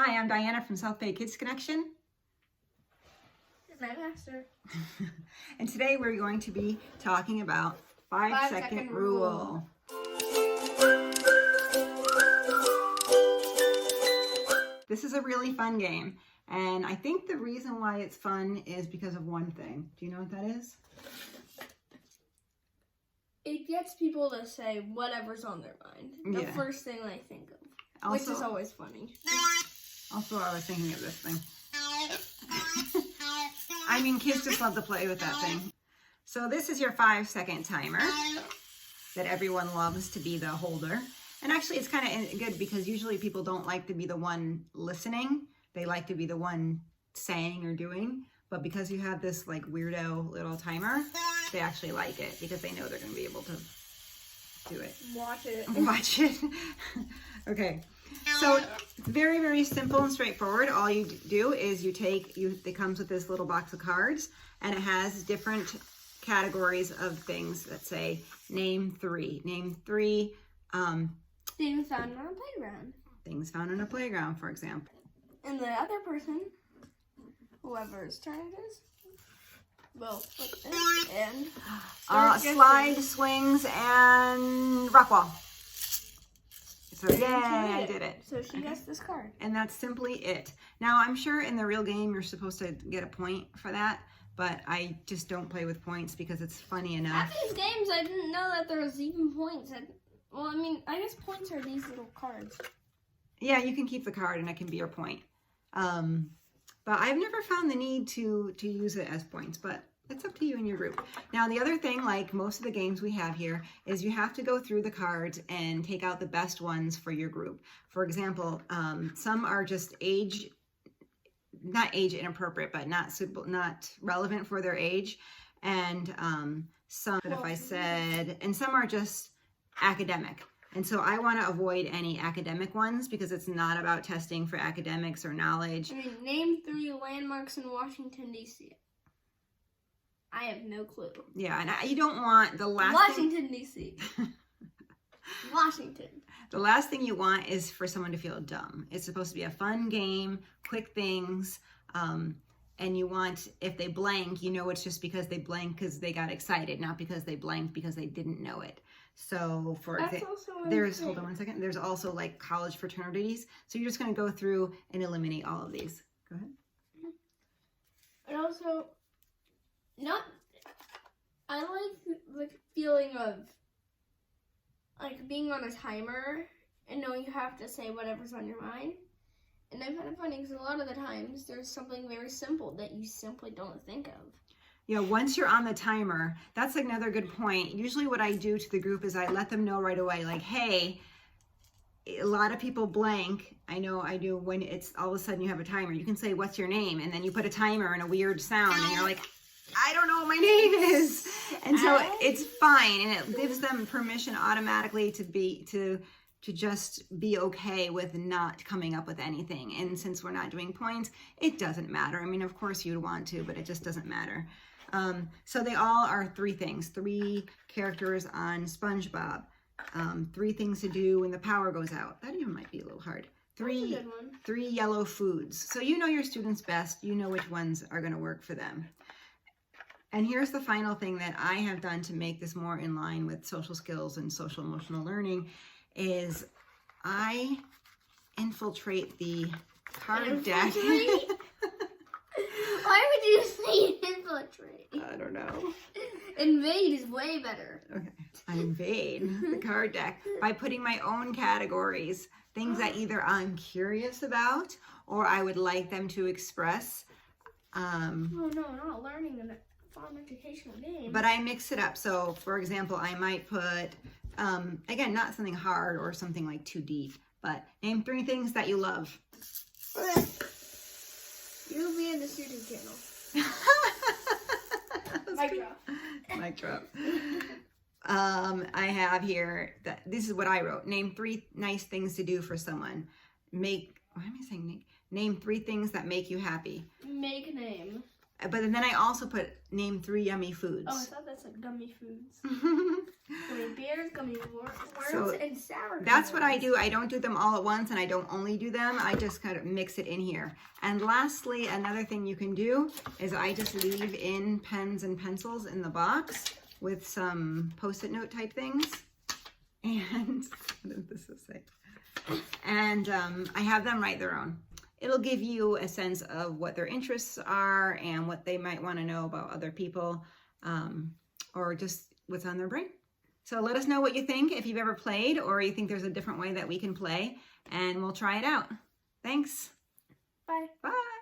Hi, I'm Diana from South Bay Kids Connection. And I'm Esther. And today we're going to be talking about 5-second rule. This is a really fun game. And I think the reason why it's fun is because of one thing. Do you know what that is? It gets people to say whatever's on their mind. The first thing they think of. Also, which is always funny. Also, I was thinking of this thing. I mean, kids just love to play with that thing. So this is your 5-second timer that everyone loves to be the holder. And actually, it's kind of good because usually people don't like to be the one listening. They like to be the one saying or doing. But because you have this like weirdo little timer, they actually like it because they know they're going to be able to do it. Watch it. Watch it. Okay. So very, very simple and straightforward. All you do is it comes with this little box of cards and it has different categories of things that say name three. Name three. Things found on a playground. Things found on a playground, for example. And the other person, whoever's turn it is, will put this and slide, swings, and rock wall. So yay, I did it. So she gets this card. And that's simply it. Now, I'm sure in the real game, you're supposed to get a point for that, but I just don't play with points because it's funny enough. At these games, I didn't know that there was even points. Well, I mean, I guess points are these little cards. Yeah, you can keep the card and it can be your point. But I've never found the need to use it as points, but it's up to you and your group. Now, the other thing, like most of the games we have here, is you have to go through the cards and take out the best ones for your group. For example, some are just not age inappropriate, but not suitable, not relevant for their age. And some, and some are just academic. And so I want to avoid any academic ones because it's not about testing for academics or knowledge. I mean, name 3 landmarks in Washington, D.C. I have no clue. Yeah, and you don't want the last Washington, D.C. Washington. The last thing you want is for someone to feel dumb. It's supposed to be a fun game, quick things, and you want, if they blank, you know it's just because they blanked because they got excited, not because they blanked because they didn't know it. So for example, hold on one second, there's also like college fraternities. So you're just going to go through and eliminate all of these. Go ahead. And also, I like the feeling of like being on a timer and knowing you have to say whatever's on your mind. And I find it funny because a lot of the times there's something very simple that you simply don't think of. Yeah, once you're on the timer, that's another good point. Usually what I do to the group is I let them know right away, like, hey, a lot of people blank. I know I do when it's all of a sudden you have a timer. You can say, what's your name? And then you put a timer and a weird sound and you're like, I don't know what my name is. And so it's fine. And it gives them permission automatically to just be okay with not coming up with anything. And since we're not doing points, it doesn't matter. I mean, of course you'd want to, but it just doesn't matter. So they all are 3 things, 3 characters on SpongeBob, 3 things to do when the power goes out. That even might be a little hard. 3 yellow foods. So you know your students best. You know which ones are going to work for them. And here's the final thing that I have done to make this more in line with social skills and social emotional learning is I infiltrate the card deck. Why would you say infiltrate? I don't know. Invade is way better. Okay. I invade the card deck by putting my own categories, things that either I'm curious about or I would like them to express. Oh no, not learning in a farm educational game. But I mix it up. So for example, I might put, again, not something hard or something like too deep, but name 3 things that you love. You'll be in the student channel. Mic drop. Mic drop. I have here, this is what I wrote. Name 3 nice things to do for someone. Name 3 things that make you happy. Make a name. But then I also put name 3 yummy foods. Oh, I thought that's like gummy foods. Gummy bears, gummy worms, So, and sour. That's what I do. I don't do them all at once, and I don't only do them. I just kind of mix it in here. And lastly, another thing you can do is I just leave in pens and pencils in the box with some Post-it note type things. And what does this say? And I have them write their own. It'll give you a sense of what their interests are and what they might want to know about other people, or just what's on their brain. So let us know what you think, if you've ever played or you think there's a different way that we can play, and we'll try it out. Thanks. Bye. Bye.